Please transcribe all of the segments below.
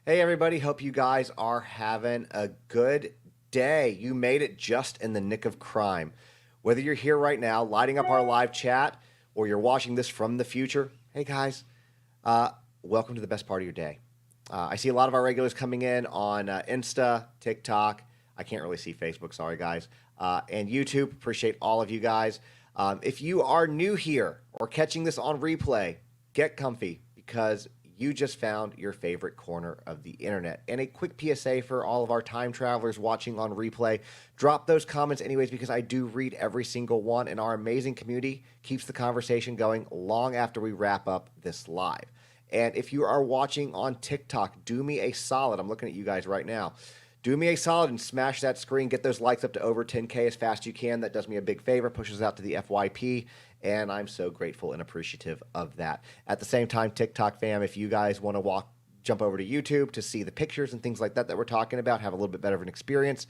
Hey everybody, hope you guys are having a good day. You made it just in the nick of crime. Whether you're here right now lighting up our live chat or you're watching this from the future, hey guys, welcome to the best part of your day. I see a lot of our regulars coming in on Insta, TikTok. I can't really see Facebook, sorry guys. And YouTube, appreciate all of you guys. If you are new here or catching this on replay, get comfy because you just found your favorite corner of the internet. And a quick PSA for all of our time travelers watching on replay, drop those comments anyways because I do read every single one, and our amazing community keeps the conversation going long after we wrap up this live. And if you are watching on TikTok, do me a solid. I'm looking at you guys right now. Do me a solid and smash that screen. Get those likes up to over 10K as fast as you can. That does me a big favor, pushes out to the FYP, and I'm so grateful and appreciative of that. At the same time, TikTok fam, if you guys want to jump over to YouTube to see the pictures and things like that we're talking about, have a little bit better of an experience,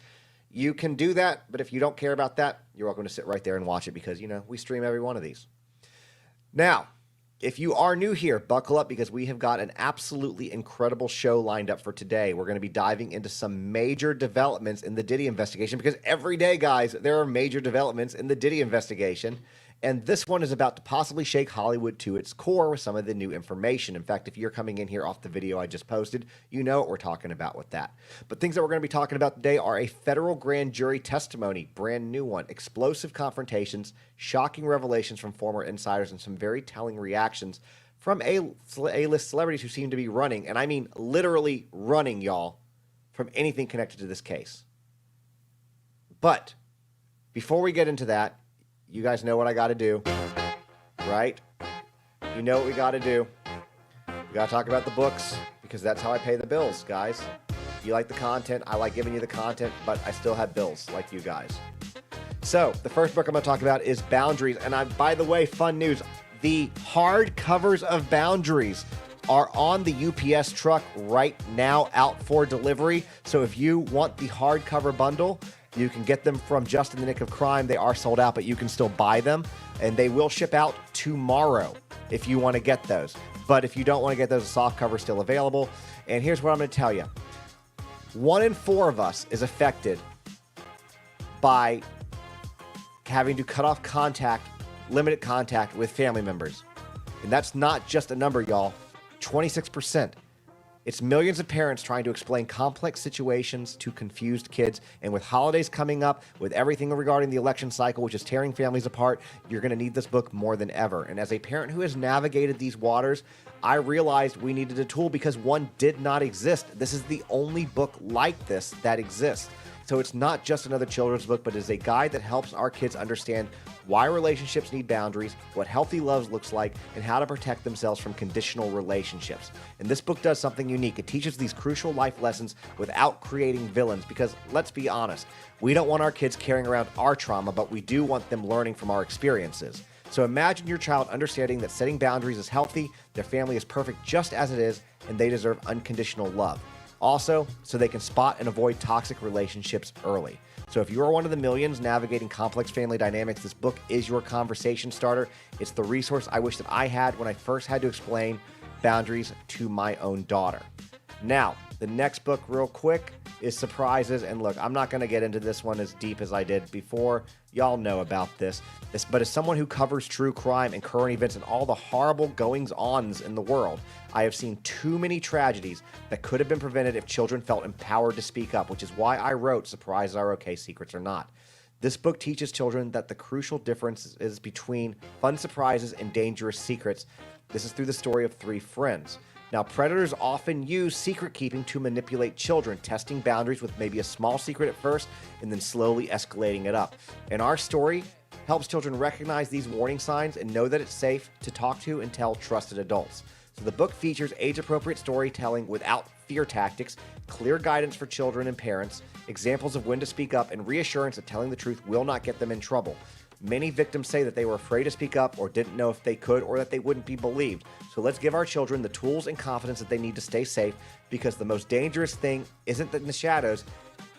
you can do that. But if you don't care about that, you're welcome to sit right there and watch it because, we stream every one of these. Now, if you are new here, buckle up because we have got an absolutely incredible show lined up for today. We're going to be diving into some major developments in the Diddy investigation because every day, guys, there are major developments in the Diddy investigation. And this one is about to possibly shake Hollywood to its core with some of the new information. In fact, if you're coming in here off the video I just posted, you know what we're talking about with that. But things that we're going to be talking about today are a federal grand jury testimony, brand new one, explosive confrontations, shocking revelations from former insiders, and some very telling reactions from A-list celebrities who seem to be running, and I mean literally running, y'all, from anything connected to this case. But before we get into that, you guys know what I got to do, right? You know what we got to do. We got to talk about the books because that's how I pay the bills, guys. You like the content, I like giving you the content, but I still have bills like you guys. So the first book I'm going to talk about is Boundaries. And by the way, fun news, the hard covers of Boundaries are on the UPS truck right now out for delivery. So if you want the hardcover bundle, you can get them from Just in the Nick of Crime. They are sold out, but you can still buy them, and they will ship out tomorrow if you want to get those. But if you don't want to get those, the soft cover is still available. And here's what I'm going to tell you. 1 in 4 of us is affected by having to cut off limited contact with family members. And that's not just a number, y'all. 26%. It's millions of parents trying to explain complex situations to confused kids. And with holidays coming up, with everything regarding the election cycle, which is tearing families apart, you're going to need this book more than ever. And as a parent who has navigated these waters, I realized we needed a tool because one did not exist. This is the only book like this that exists. So it's not just another children's book, but is a guide that helps our kids understand why relationships need boundaries, what healthy love looks like, and how to protect themselves from conditional relationships. And this book does something unique. It teaches these crucial life lessons without creating villains because, let's be honest, we don't want our kids carrying around our trauma, but we do want them learning from our experiences. So imagine your child understanding that setting boundaries is healthy, their family is perfect just as it is, and they deserve unconditional love. Also, so they can spot and avoid toxic relationships early. So if you are one of the millions navigating complex family dynamics, this book is your conversation starter. It's the resource I wish that I had when I first had to explain boundaries to my own daughter. Now, the next book real quick is Surprises. And look, I'm not going to get into this one as deep as I did before. Y'all know about this. But as someone who covers true crime and current events and all the horrible goings-ons in the world, I have seen too many tragedies that could have been prevented if children felt empowered to speak up, which is why I wrote Surprises Are Okay, Secrets Are Not. This book teaches children that the crucial difference is between fun surprises and dangerous secrets. This is through the story of 3 friends. Now, predators often use secret keeping to manipulate children, testing boundaries with maybe a small secret at first and then slowly escalating it up. And our story helps children recognize these warning signs and know that it's safe to talk to and tell trusted adults. So the book features age-appropriate storytelling without fear tactics, clear guidance for children and parents, examples of when to speak up, and reassurance that telling the truth will not get them in trouble. Many victims say that they were afraid to speak up or didn't know if they could or that they wouldn't be believed. So let's give our children the tools and confidence that they need to stay safe because the most dangerous thing isn't in the shadows,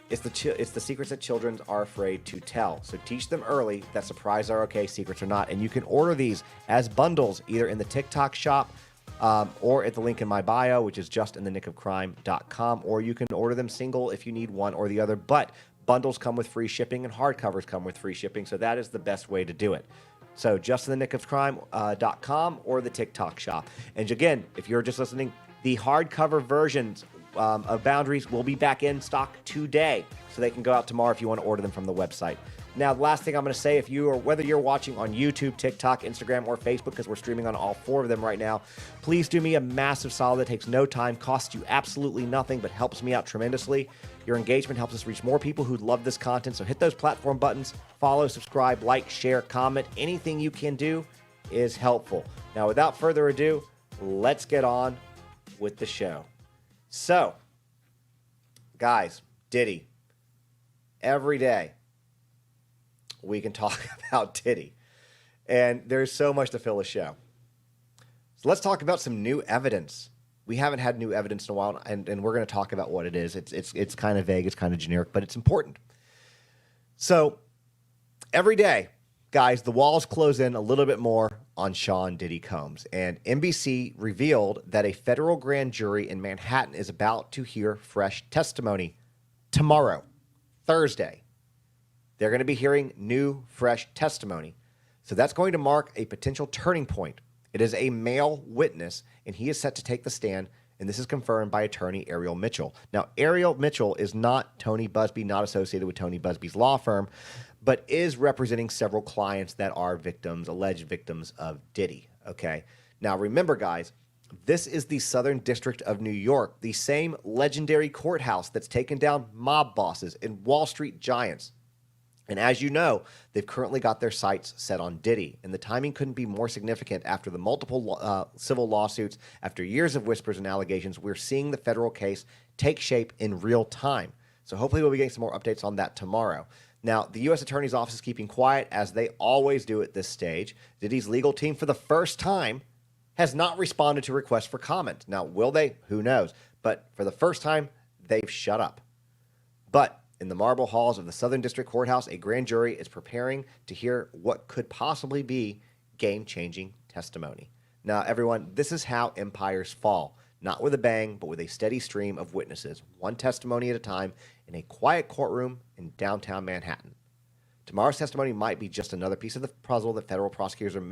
it's the secrets that children are afraid to tell. So teach them early that surprises are okay, secrets are not. And you can order these as bundles either in the TikTok shop or at the link in my bio, which is JustInTheNickOfCrime.com, or you can order them single if you need one or the other. But bundles come with free shipping and hardcovers come with free shipping, so that is the best way to do it. So JustInTheNickOfCrime.com or the TikTok shop. And again, if you're just listening, the hardcover versions of Boundaries will be back in stock today, so they can go out tomorrow if you want to order them from the website. Now, the last thing I'm going to say, if you or whether you're watching on YouTube, TikTok, Instagram, or Facebook, because we're streaming on all 4 of them right now, please do me a massive solid that takes no time, costs you absolutely nothing, but helps me out tremendously. Your engagement helps us reach more people who love this content, so hit those platform buttons, follow, subscribe, like, share, comment. Anything you can do is helpful. Now, without further ado, let's get on with the show. So, guys, Diddy, every day, we can talk about Diddy. And there's so much to fill a show. So let's talk about some new evidence. We haven't had new evidence in a while, and we're going to talk about what it is. It's kind of vague, it's kind of generic, but it's important. So every day, guys, the walls close in a little bit more on Sean Diddy Combs. And NBC revealed that a federal grand jury in Manhattan is about to hear fresh testimony tomorrow, Thursday. They're going to be hearing new, fresh testimony. So that's going to mark a potential turning point. It is a male witness, and he is set to take the stand, and this is confirmed by attorney Ariel Mitchell. Now, Ariel Mitchell is not Tony Busby, not associated with Tony Busby's law firm, but is representing several clients that are victims, alleged victims of Diddy, okay? Now, remember, guys, this is the Southern District of New York, the same legendary courthouse that's taken down mob bosses and Wall Street giants. And as you know, they've currently got their sights set on Diddy, and the timing couldn't be more significant after the multiple civil lawsuits. After years of whispers and allegations, we're seeing the federal case take shape in real time. So hopefully we'll be getting some more updates on that tomorrow. Now, the U.S. Attorney's Office is keeping quiet, as they always do at this stage. Diddy's legal team, for the first time, has not responded to requests for comment. Now, will they? Who knows? But for the first time, they've shut up. But in the marble halls of the Southern District Courthouse, a grand jury is preparing to hear what could possibly be game-changing testimony. Now, everyone, this is how empires fall. Not with a bang, but with a steady stream of witnesses, one testimony at a time, in a quiet courtroom in downtown Manhattan. Tomorrow's testimony might be just another piece of the puzzle that federal prosecutors are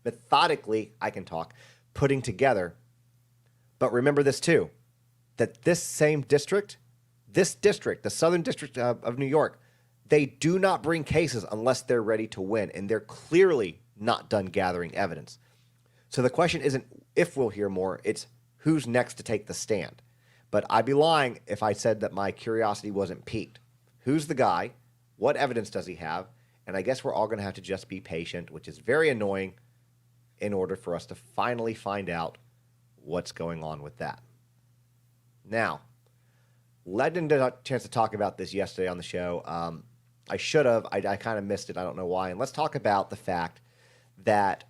methodically, putting together. But remember this too, that this same district, the Southern District of New York, they do not bring cases unless they're ready to win, and they're clearly not done gathering evidence. So the question isn't if we'll hear more, it's who's next to take the stand. But I'd be lying if I said that my curiosity wasn't piqued. Who's the guy? What evidence does he have? And I guess we're all going to have to just be patient, which is very annoying, in order for us to finally find out what's going on with that. Now, I didn't get a chance to talk about this yesterday on the show. I should have. I kind of missed it. I don't know why. And let's talk about the fact that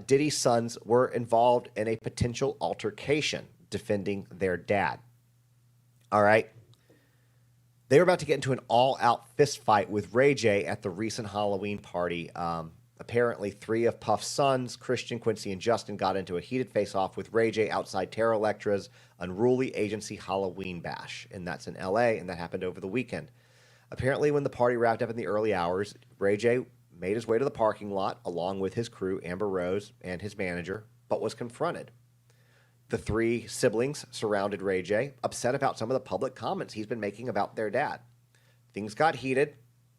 Diddy's sons were involved in a potential altercation defending their dad. All right. They were about to get into an all-out fist fight with Ray J at the recent Halloween party. Apparently, 3 of Puff's sons, Christian, Quincy, and Justin, got into a heated face-off with Ray J outside Terra Electra's unruly agency Halloween bash, and that's in L.A., and that happened over the weekend. Apparently, when the party wrapped up in the early hours, Ray J made his way to the parking lot along with his crew, Amber Rose, and his manager, but was confronted. The 3 siblings surrounded Ray J, upset about some of the public comments he's been making about their dad. Things got heated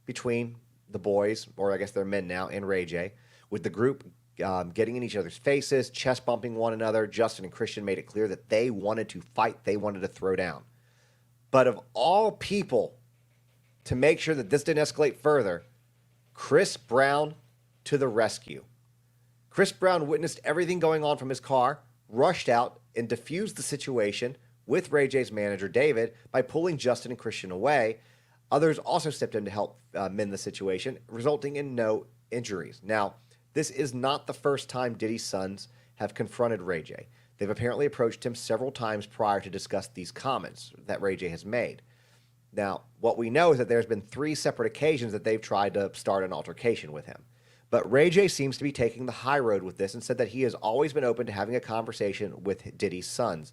between the boys, or I guess they're men now, and Ray J, with the group getting in each other's faces, chest bumping one another. Justin and Christian made it clear that they wanted to fight, they wanted to throw down. But of all people, to make sure that this didn't escalate further, Chris Brown to the rescue. Chris Brown witnessed everything going on from his car, rushed out, and diffused the situation with Ray J's manager, David, by pulling Justin and Christian away. Others also stepped in to help mend the situation, resulting in no injuries. Now, this is not the first time Diddy's sons have confronted Ray J. They've apparently approached him several times prior to discuss these comments that Ray J has made. Now, what we know is that there's been 3 separate occasions that they've tried to start an altercation with him. But Ray J seems to be taking the high road with this and said that he has always been open to having a conversation with Diddy's sons,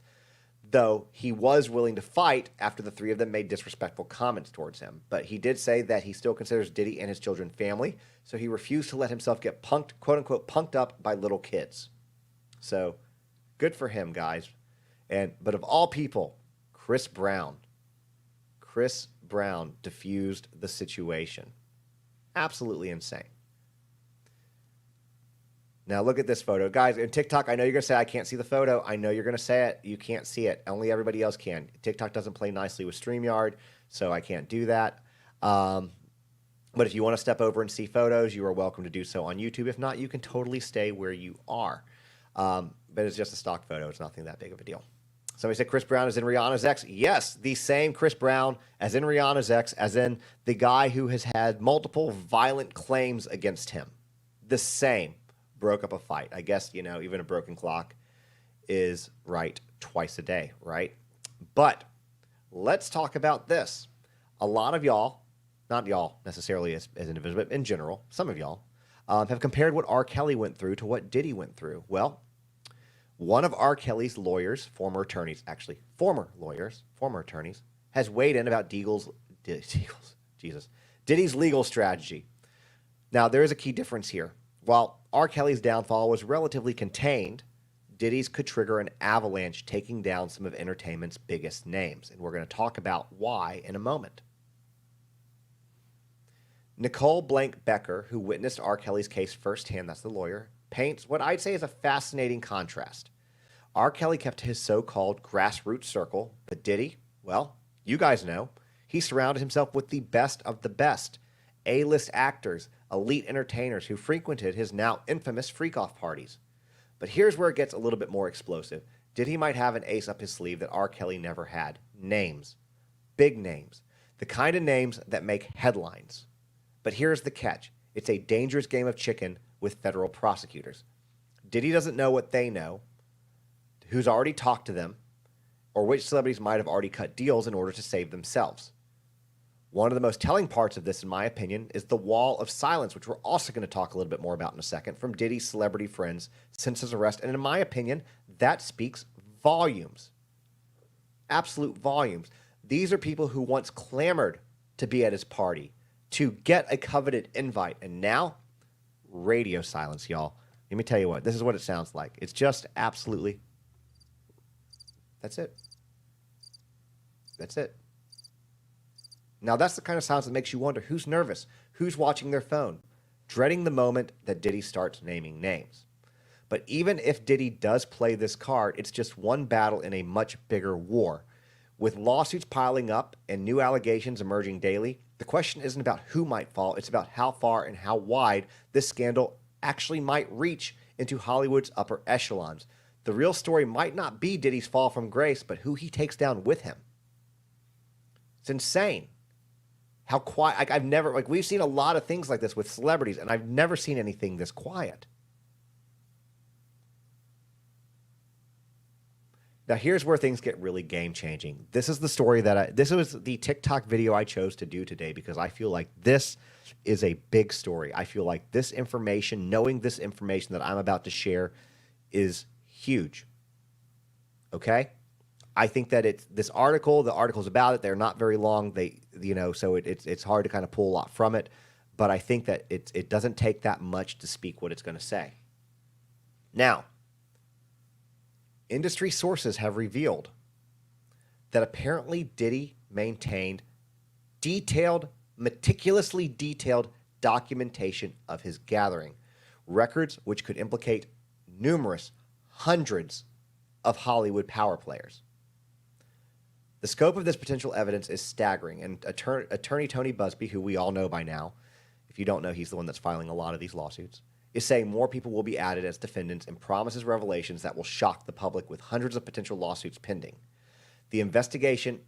though he was willing to fight after the three of them made disrespectful comments towards him. But he did say that he still considers Diddy and his children family, so he refused to let himself get punked, quote unquote, punked up by little kids. So good for him, guys. But of all people, Chris Brown diffused the situation. Absolutely insane. Now look at this photo. Guys, in TikTok, I know you're going to say, I can't see the photo. I know you're going to say it. You can't see it. Only everybody else can. TikTok doesn't play nicely with StreamYard, so I can't do that. But if you want to step over and see photos, you are welcome to do so on YouTube. If not, you can totally stay where you are. But it's just a stock photo. It's nothing that big of a deal. Somebody said Chris Brown is in Rihanna's ex. Yes, the same Chris Brown as in Rihanna's ex, as in the guy who has had multiple violent claims against him. The same. Broke up a fight. I guess, even a broken clock is right twice a day, right? But let's talk about this. A lot of y'all, not y'all necessarily as individuals, but in general, some of y'all, have compared what R. Kelly went through to what Diddy went through. Well, one of R. Kelly's lawyers, former attorneys, has weighed in about Diddy's legal strategy. Now, there is a key difference here. While R. Kelly's downfall was relatively contained, Diddy's could trigger an avalanche, taking down some of entertainment's biggest names. And we're going to talk about why in a moment. Nicole Blank Becker, who witnessed R. Kelly's case firsthand, that's the lawyer, paints what I'd say is a fascinating contrast. R. Kelly kept his so-called grassroots circle, but Diddy, well, you guys know, he surrounded himself with the best of the best, A-list actors, elite entertainers who frequented his now infamous freak-off parties. But here's where it gets a little bit more explosive. Diddy might have an ace up his sleeve that R. Kelly never had. Names. Big names. The kind of names that make headlines. But here's the catch. It's a dangerous game of chicken with federal prosecutors. Diddy doesn't know what they know, who's already talked to them, or which celebrities might have already cut deals in order to save themselves. One of the most telling parts of this, in my opinion, is the wall of silence, which we're also going to talk a little bit more about in a second, from Diddy's celebrity friends since his arrest. And in my opinion, that speaks volumes. Absolute volumes. These are people who once clamored to be at his party, to get a coveted invite. And now, radio silence, y'all. Let me tell you what, this is what it sounds like. It's just absolutely, that's it. That's it. Now, that's the kind of silence that makes you wonder who's nervous, who's watching their phone, dreading the moment that Diddy starts naming names. But even if Diddy does play this card, it's just one battle in a much bigger war. With lawsuits piling up and new allegations emerging daily, the question isn't about who might fall, it's about how far and how wide this scandal actually might reach into Hollywood's upper echelons. The real story might not be Diddy's fall from grace, but who he takes down with him. It's insane. How quiet, I've never, we've seen a lot of things like this with celebrities, and I've never seen anything this quiet. Now, here's where things get really game-changing. This is the story this was the TikTok video I chose to do today because I feel like this is a big story. I feel like this information, knowing this information that I'm about to share is huge. Okay? I think that the articles about it, they're not very long. So it's hard to kind of pull a lot from it. But I think that it doesn't take that much to speak what it's going to say. Now, industry sources have revealed that apparently Diddy maintained meticulously detailed documentation of his gathering, records which could implicate hundreds of Hollywood power players. The scope of this potential evidence is staggering, and attorney Tony Busby, who we all know by now, if you don't know, he's the one that's filing a lot of these lawsuits, is saying more people will be added as defendants and promises revelations that will shock the public with hundreds of potential lawsuits pending. The investigation's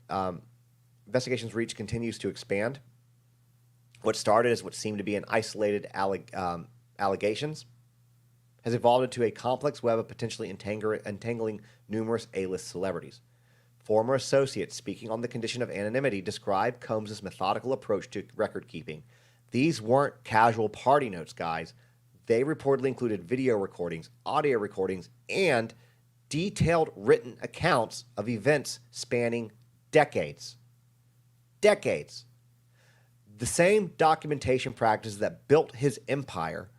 reach continues to expand. What started as what seemed to be an isolated allegations has evolved into a complex web of potentially entangling numerous A-list celebrities. Former associates speaking on the condition of anonymity described Combs' methodical approach to record keeping. These weren't casual party notes, guys. They reportedly included video recordings, audio recordings, and detailed written accounts of events spanning decades. Decades. The same documentation practices that built his empire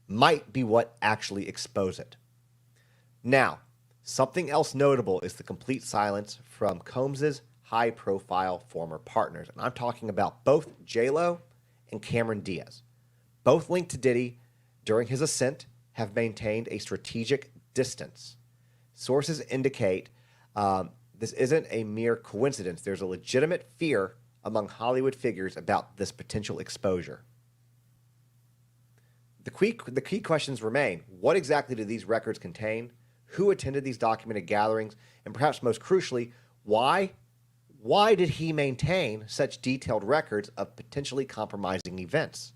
might be what actually expose it. Now, something else notable is the complete silence from Combs's high-profile former partners. And I'm talking about both J-Lo and Cameron Diaz. Both linked to Diddy during his ascent have maintained a strategic distance. Sources indicate this isn't a mere coincidence. There's a legitimate fear among Hollywood figures about this potential exposure. The key questions remain. What exactly do these records contain? Who attended these documented gatherings? And perhaps most crucially, why did he maintain such detailed records of potentially compromising events?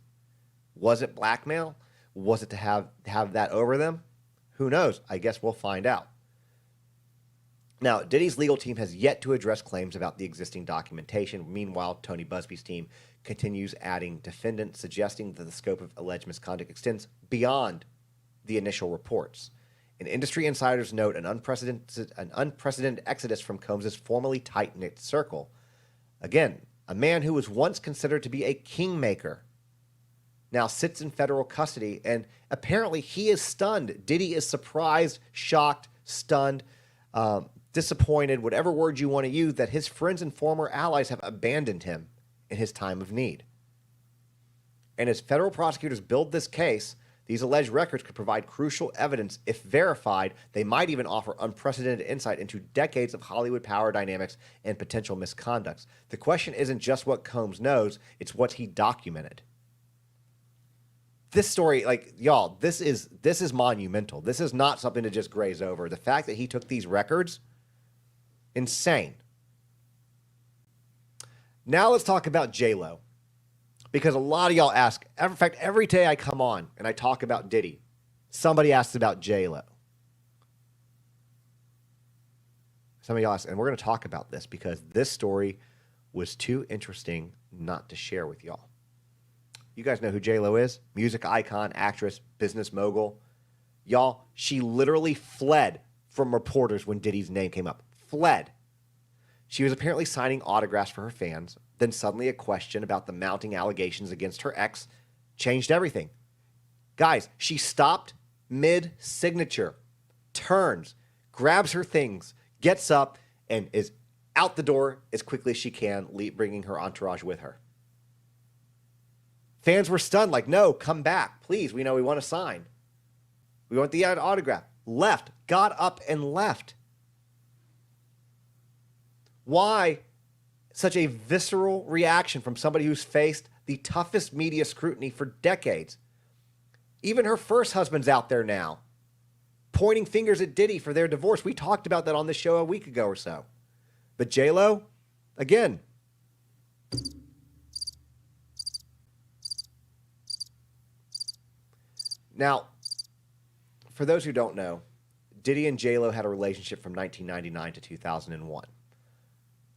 Was it blackmail? Was it to have that over them? Who knows? I guess we'll find out. Now, Diddy's legal team has yet to address claims about the existing documentation. Meanwhile, Tony Busby's team continues adding defendants, suggesting that the scope of alleged misconduct extends beyond the initial reports. And industry insiders note an unprecedented exodus from Combs' formerly tight-knit circle. Again, a man who was once considered to be a kingmaker now sits in federal custody, and apparently he is stunned. Diddy is surprised, shocked, stunned, disappointed, whatever word you want to use, that his friends and former allies have abandoned him in his time of need. And as federal prosecutors build this case, these alleged records could provide crucial evidence. If verified, they might even offer unprecedented insight into decades of Hollywood power dynamics and potential misconducts. The question isn't just what Combs knows, it's what he documented. This story, like, y'all, this is monumental. This is not something to just graze over. The fact that he took these records, insane. Now let's talk about J-Lo. Because a lot of y'all ask, in fact, every day I come on and I talk about Diddy, somebody asks about J-Lo. Some of y'all ask, and we're going to talk about this because this story was too interesting not to share with y'all. You guys know who J-Lo is? Music icon, actress, business mogul. Y'all, she literally fled from reporters when Diddy's name came up. Fled. She was apparently signing autographs for her fans. Then suddenly a question about the mounting allegations against her ex changed everything. Guys, she stopped mid-signature, turns, grabs her things, gets up, and is out the door as quickly as she can, bringing her entourage with her. Fans were stunned, like, no, come back. Please, we know we want to sign. We want the autograph. Left, got up and left. Why such a visceral reaction from somebody who's faced the toughest media scrutiny for decades? Even her first husband's out there now, pointing fingers at Diddy for their divorce. We talked about that on this show a week ago or so. But J-Lo, again, now, for those who don't know, Diddy and J-Lo had a relationship from 1999 to 2001.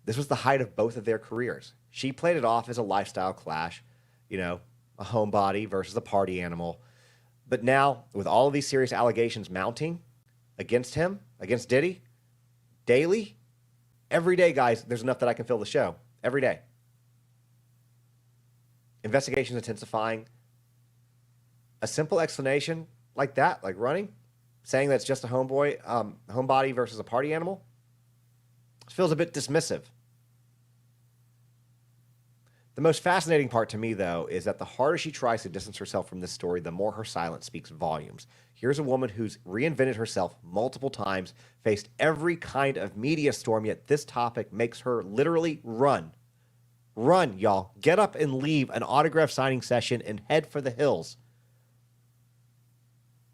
This was the height of both of their careers. She played it off as a lifestyle clash, you know, a homebody versus a party animal. But now, with all of these serious allegations mounting against him, against Diddy, daily, every day, guys, there's enough that I can fill the show. Every day. Investigations intensifying. A simple explanation like that, like running, saying that's just a homebody versus a party animal, feels a bit dismissive. The most fascinating part to me, though, is that the harder she tries to distance herself from this story, the more her silence speaks volumes. Here's a woman who's reinvented herself multiple times, faced every kind of media storm, yet this topic makes her literally run. Run, y'all. Get up and leave an autograph signing session and head for the hills.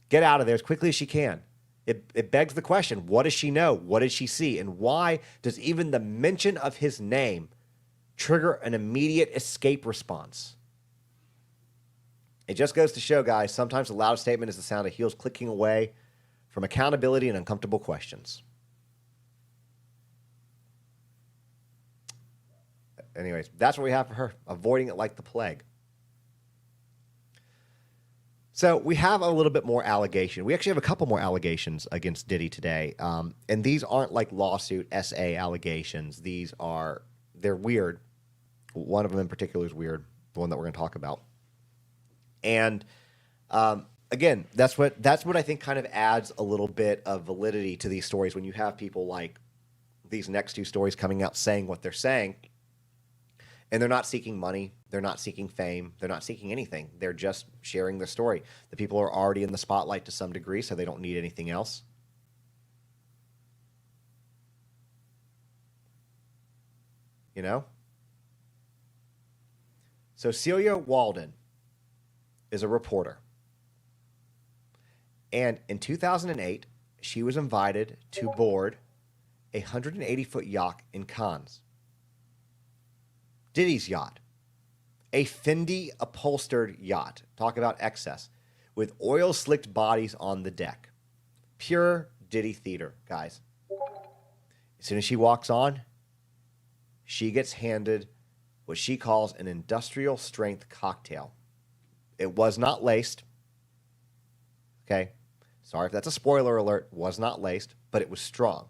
Get out of there as quickly as she can. It begs the question, what does she know? What did she see? And why does even the mention of his name trigger an immediate escape response? It just goes to show, guys, sometimes the loudest statement is the sound of heels clicking away from accountability and uncomfortable questions. Anyways, that's what we have for her, avoiding it like the plague. So we have a little bit more allegation. We actually have a couple more allegations against Diddy today. And these aren't like lawsuit SA allegations. They're weird. One of them in particular is weird, the one that we're going to talk about. And again, that's what I think kind of adds a little bit of validity to these stories when you have people like these next two stories coming out saying what they're saying. And they're not seeking money. They're not seeking fame. They're not seeking anything. They're just sharing their story. The people are already in the spotlight to some degree, so they don't need anything else. You know? So Celia Walden is a reporter. And in 2008, she was invited to board a 180-foot yacht in Cannes. Diddy's yacht, a Fendi upholstered yacht. Talk about excess, with oil slicked bodies on the deck. Pure Diddy theater, guys. As soon as she walks on, she gets handed what she calls an industrial strength cocktail. It was not laced. Okay, sorry if that's a spoiler alert. Was not laced, but it was strong.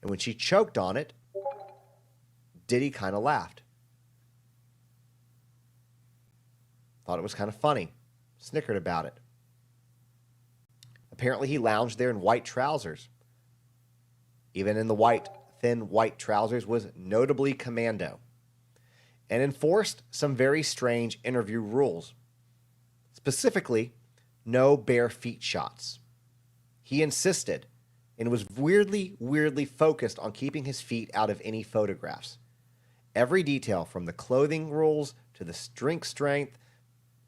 And when she choked on it, Diddy kind of laughed. Thought it was kind of funny. Snickered about it. Apparently he lounged there in white trousers. Even in the thin white trousers was notably commando. And enforced some very strange interview rules. Specifically, no bare feet shots. He insisted and was weirdly focused on keeping his feet out of any photographs. Every detail from the clothing rules to the drink strength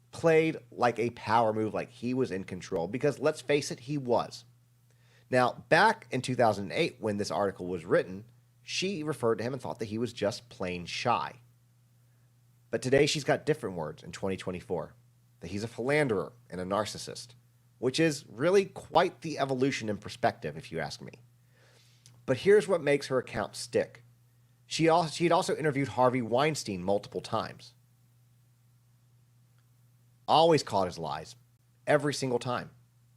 played like a power move, like he was in control, because let's face it, he was. Now, back in 2008, when this article was written, she referred to him and thought that he was just plain shy. But today she's got different words in 2024, that he's a philanderer and a narcissist, which is really quite the evolution in perspective, if you ask me. But here's what makes her account stick. She'd also interviewed Harvey Weinstein multiple times. Always caught his lies, every single time.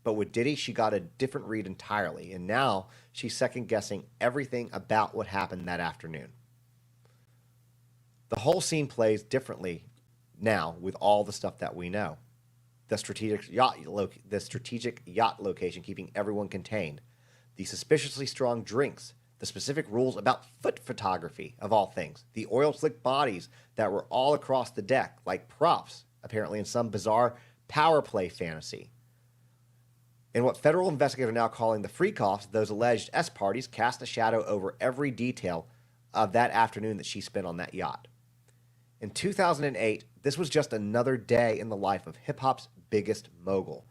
But with Diddy, she got a different read entirely, and now she's second-guessing everything about what happened that afternoon. The whole scene plays differently now with all the stuff that we know. The strategic yacht location keeping everyone contained, the suspiciously strong drinks, the specific rules about foot photography, of all things, the oil-slick bodies that were all across the deck, like props, apparently in some bizarre power play fantasy. And what federal investigators are now calling the freak-offs, those alleged S-parties, cast a shadow over every detail of that afternoon that she spent on that yacht. In 2008, this was just another day in the life of hip-hop's biggest mogul,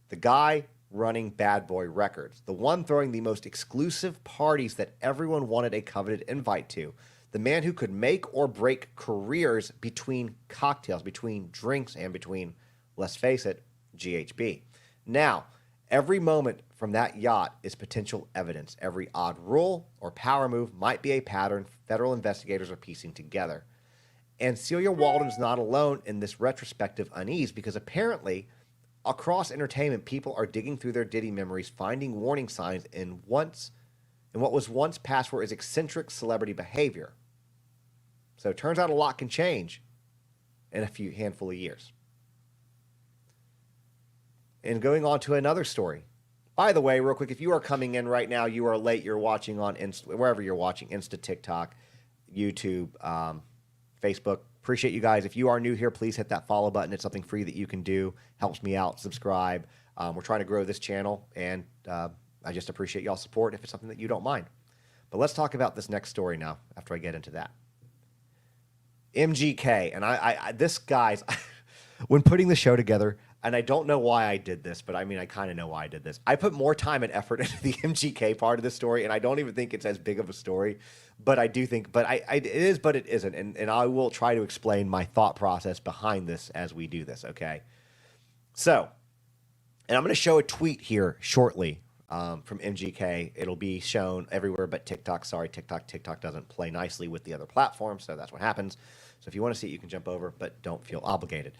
the guy running Bad Boy Records, the one throwing the most exclusive parties that everyone wanted a coveted invite to, the man who could make or break careers between cocktails, between drinks, and between, let's face it, GHB. Now, every moment from that yacht is potential evidence. Every odd rule or power move might be a pattern federal investigators are piecing together. And Celia Walden's not alone in this retrospective unease, because apparently across entertainment, people are digging through their Diddy memories, finding warning signs in what was once passed for as eccentric celebrity behavior. So it turns out a lot can change in a handful of years. And going on to another story. By the way, real quick, if you are coming in right now, you are late, you're watching on wherever you're watching, Insta, TikTok, YouTube, Facebook. Appreciate you guys. If you are new here, please hit that follow button. It's something free that you can do. Helps me out. Subscribe. We're trying to grow this channel, and I just appreciate y'all's support if it's something that you don't mind. But let's talk about this next story now after I get into that. MGK, and this guy's, when putting the show together, and I don't know why I did this, but I mean, I kind of know why I did this. I put more time and effort into the MGK part of the story, and I don't even think it's as big of a story, but I do think, but it is, but it isn't, and I will try to explain my thought process behind this as we do this, okay? So, and I'm going to show a tweet here shortly from MGK. It'll be shown everywhere but TikTok. Sorry, TikTok doesn't play nicely with the other platforms, so that's what happens. So if you want to see it, you can jump over, but don't feel obligated.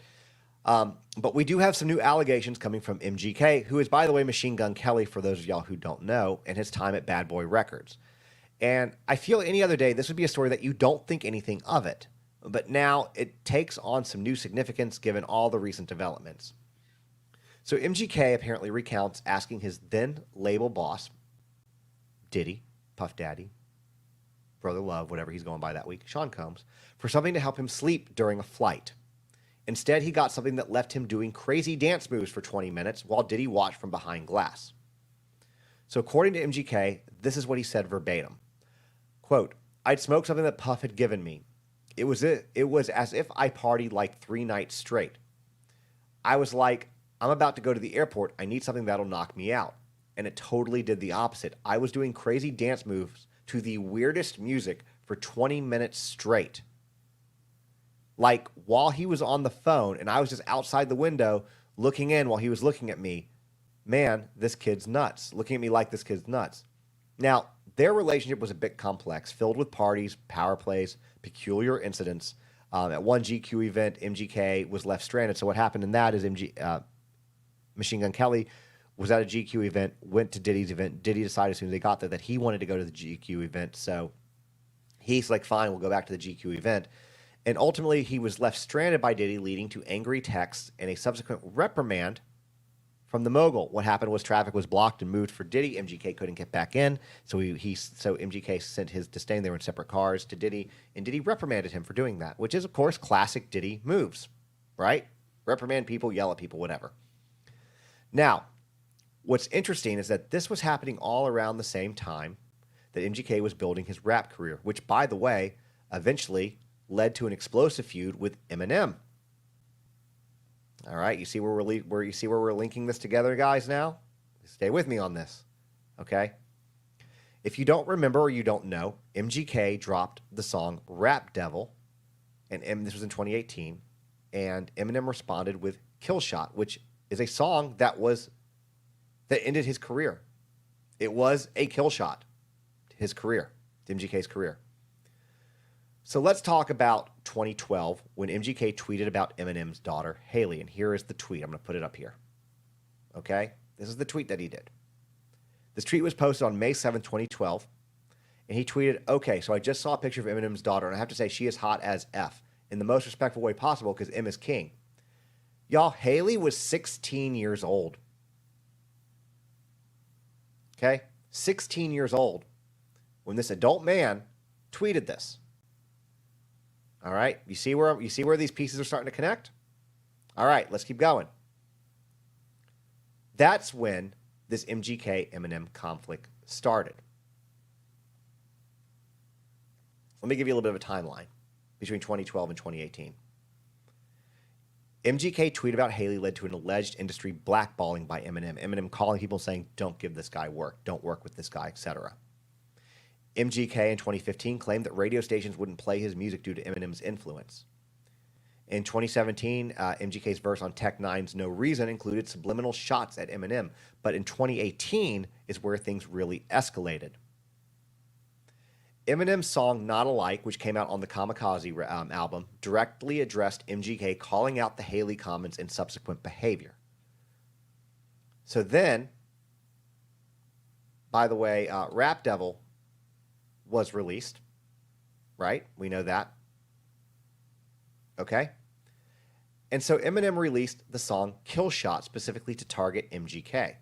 But we do have some new allegations coming from MGK, who is, by the way, Machine Gun Kelly, for those of y'all who don't know, and his time at Bad Boy Records. And I feel any other day, this would be a story that you don't think anything of it. But now it takes on some new significance given all the recent developments. So MGK apparently recounts asking his then label boss, Diddy, Puff Daddy, Brother Love, whatever he's going by that week, Sean Combs, for something to help him sleep during a flight. Instead, he got something that left him doing crazy dance moves for 20 minutes while Diddy watched from behind glass. So according to MGK, this is what he said verbatim. Quote, "I'd smoked something that Puff had given me. It was as if I partied like 3 nights straight. I was like, I'm about to go to the airport. I need something that'll knock me out. And it totally did the opposite. I was doing crazy dance moves to the weirdest music for 20 minutes straight. Like while he was on the phone and I was just outside the window looking in while he was looking at me. Man, this kid's nuts. Looking at me like this kid's nuts." Now, their relationship was a bit complex, filled with parties, power plays, peculiar incidents. At one GQ event, MGK was left stranded. So what happened in that is Machine Gun Kelly was at a GQ event, went to Diddy's event. Diddy decided as soon as they got there that he wanted to go to the GQ event. So he's like, fine, we'll go back to the GQ event. And ultimately, he was left stranded by Diddy, leading to angry texts and a subsequent reprimand from the mogul. What happened was traffic was blocked and moved for Diddy. MGK couldn't get back in, so MGK sent his disdain. They were in separate cars to Diddy, and Diddy reprimanded him for doing that, which is, of course, classic Diddy moves, right? Reprimand people, yell at people, whatever. Now, what's interesting is that this was happening all around the same time that MGK was building his rap career, which, by the way, eventually led to an explosive feud with Eminem. All right, you see where we're linking this together, guys, now? Stay with me on this, okay? If you don't remember or you don't know, MGK dropped the song Rap Devil, and this was in 2018, and Eminem responded with Kill Shot, which is a song that ended his career. It was a kill shot to his career, to MGK's career. So let's talk about 2012 when MGK tweeted about Eminem's daughter, Haley. And here is the tweet. I'm going to put it up here. Okay? This is the tweet that he did. This tweet was posted on May 7th, 2012. And he tweeted, "Okay, so I just saw a picture of Eminem's daughter, and I have to say she is hot as F in the most respectful way possible because M is king." Y'all, Haley was 16 years old. Okay? 16 years old when this adult man tweeted this. All right, you see where these pieces are starting to connect? All right, let's keep going. That's when this MGK Eminem conflict started. Let me give you a little bit of a timeline between 2012 and 2018. MGK tweet about Haley led to an alleged industry blackballing by Eminem. Eminem calling people saying, "Don't give this guy work, don't work with this guy," etc. MGK in 2015 claimed that radio stations wouldn't play his music due to Eminem's influence. In 2017, MGK's verse on Tech Nine's No Reason included subliminal shots at Eminem, but in 2018 is where things really escalated. Eminem's song Not Alike, which came out on the Kamikaze album, directly addressed MGK calling out the Haley comments and subsequent behavior. So then, by the way, Rap Devil was released, right? We know that. Okay? And so Eminem released the song Kill Shot specifically to target MGK.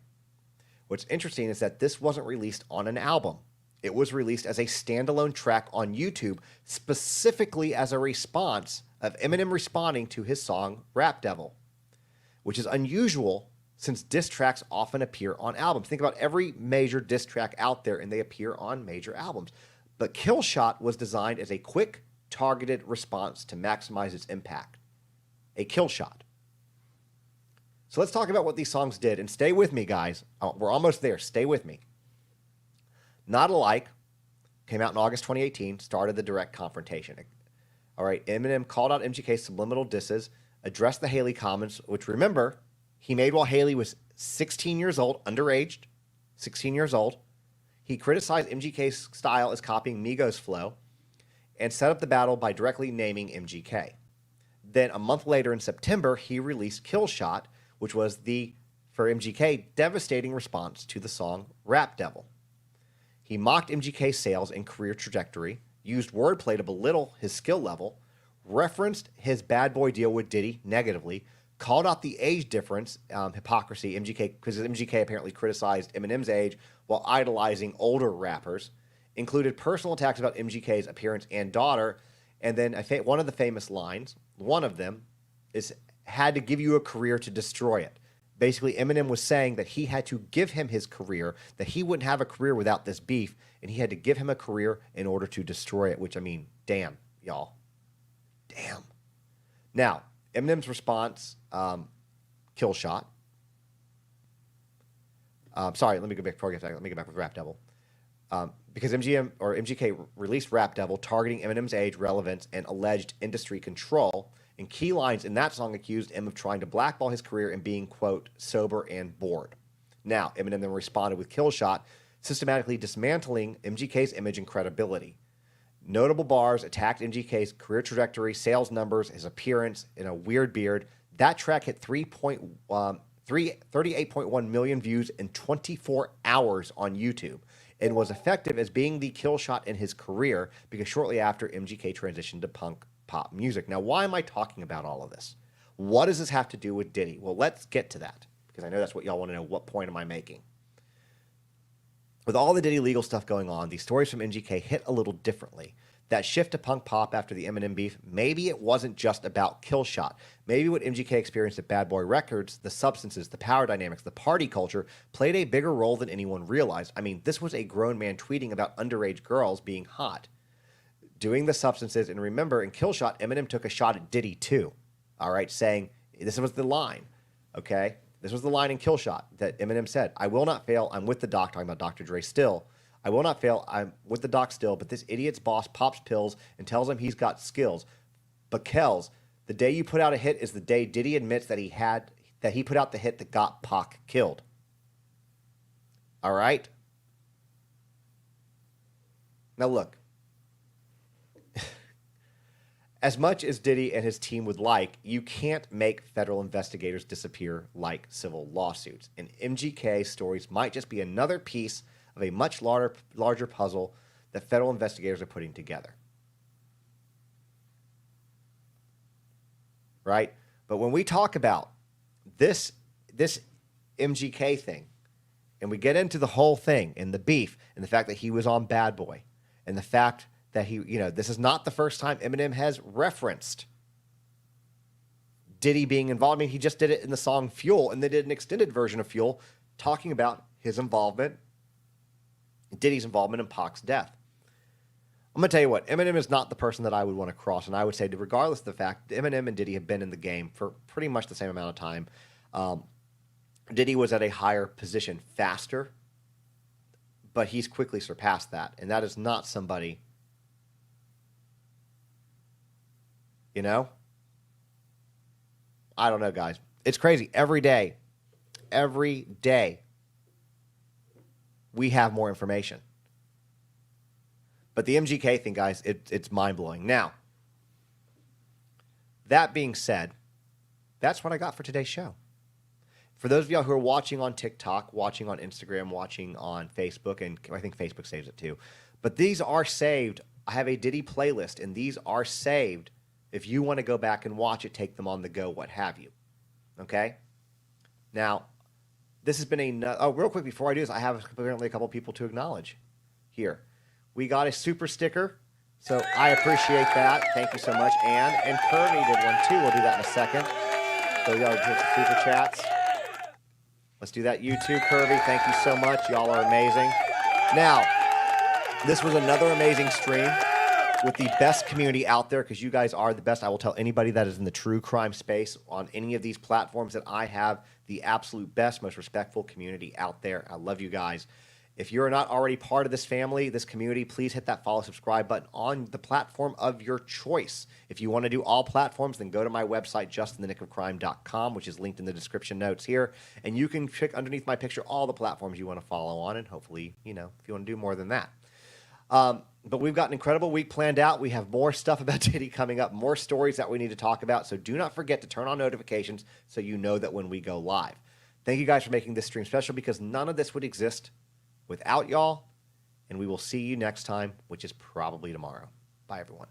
What's interesting is that this wasn't released on an album. It was released as a standalone track on YouTube, specifically as a response of Eminem responding to his song Rap Devil, which is unusual since diss tracks often appear on albums. Think about every major diss track out there, and they appear on major albums. But Kill Shot was designed as a quick, targeted response to maximize its impact. A kill shot. So let's talk about what these songs did, and stay with me, guys. We're almost there. Stay with me. Not Alike came out in August 2018, started the direct confrontation. All right, Eminem called out MGK's subliminal disses, addressed the Haley comments, which, remember, he made while Haley was 16 years old, underaged, 16 years old. He criticized MGK's style as copying Migos' flow and set up the battle by directly naming MGK. Then a month later in September, he released Kill Shot, which was for MGK, devastating response to the song Rap Devil. He mocked MGK's sales and career trajectory, used wordplay to belittle his skill level, referenced his bad boy deal with Diddy negatively, called out the age difference, hypocrisy, MGK, because MGK apparently criticized Eminem's age while idolizing older rappers, included personal attacks about MGK's appearance and daughter, and then one of the famous lines, one of them, is had to give you a career to destroy it. Basically, Eminem was saying that he had to give him his career, that he wouldn't have a career without this beef, and he had to give him a career in order to destroy it, which, I mean, damn, y'all. Damn. Now, Eminem's response, Kill Shot. Sorry, let me go back before I get to that. Let me go back with Rap Devil. Because MGK released Rap Devil, targeting Eminem's age, relevance, and alleged industry control. And key lines in that song accused him of trying to blackball his career and being, quote, sober and bored. Now, Eminem then responded with Kill Shot, systematically dismantling MGK's image and credibility. Notable bars attacked MGK's career trajectory, sales numbers, his appearance in a weird beard. That track hit 38.1 million views in 24 hours on YouTube and was effective as being the kill shot in his career because shortly after, MGK transitioned to punk pop music. Now, why am I talking about all of this? What does this have to do with Diddy? Well, let's get to that because I know that's what y'all want to know. What point am I making? With all the Diddy legal stuff going on, these stories from MGK hit a little differently. That shift to punk pop after the Eminem beef, maybe it wasn't just about Kill Shot. Maybe what MGK experienced at Bad Boy Records, the substances, the power dynamics, the party culture, played a bigger role than anyone realized. I mean, this was a grown man tweeting about underage girls being hot, doing the substances. And remember, in Kill Shot, Eminem took a shot at Diddy too, all right, saying, this was the line, okay? This was the line in Kill Shot that Eminem said, I will not fail, I'm with the doc, talking about Dr. Dre still. I will not fail, I'm with the doc still, but this idiot's boss pops pills and tells him he's got skills. But Kells, the day you put out a hit is the day Diddy admits that he put out the hit that got Pac killed. All right? Now look, as much as Diddy and his team would like, you can't make federal investigators disappear like civil lawsuits. And MGK stories might just be another piece of a much larger puzzle that federal investigators are putting together. Right? But when we talk about this MGK thing, and we get into the whole thing, and the beef, and the fact that he was on Bad Boy, and the fact that this is not the first time Eminem has referenced Diddy being involved. I mean, he just did it in the song Fuel, and they did an extended version of Fuel talking about his involvement, Diddy's involvement in Pac's death. I'm going to tell you what, Eminem is not the person that I would want to cross, and I would say that regardless of the fact, Eminem and Diddy have been in the game for pretty much the same amount of time. Diddy was at a higher position faster, but he's quickly surpassed that, and that is not somebody, I don't know, guys. It's crazy. Every day, we have more information. But the MGK thing, guys, it's mind-blowing. Now, that being said, that's what I got for today's show. For those of y'all who are watching on TikTok, watching on Instagram, watching on Facebook, and I think Facebook saves it too, but these are saved. I have a Diddy playlist, and these are saved. If you want to go back and watch it, take them on the go, what have you. Okay? Now, this has been real quick before I do this, I have apparently a couple people to acknowledge here. We got a super sticker, so I appreciate that. Thank you so much, Ann. And Kirby did one too. We'll do that in a second. So y'all get some super chats. Let's do that. You too, Kirby. Thank you so much. Y'all are amazing. Now, this was another amazing stream with the best community out there, because you guys are the best. I will tell anybody that is in the true crime space on any of these platforms that I have the absolute best, most respectful community out there. I love you guys. If you're not already part of this family, this community, please hit that follow, subscribe button on the platform of your choice. If you want to do all platforms, then go to my website, JustInTheNickOfCrime.com, which is linked in the description notes here. And you can pick underneath my picture all the platforms you want to follow on, and hopefully, if you want to do more than that. But we've got an incredible week planned out. We have more stuff about Diddy coming up, more stories that we need to talk about. So do not forget to turn on notifications so you know that when we go live. Thank you guys for making this stream special, because none of this would exist without y'all. And we will see you next time, which is probably tomorrow. Bye, everyone.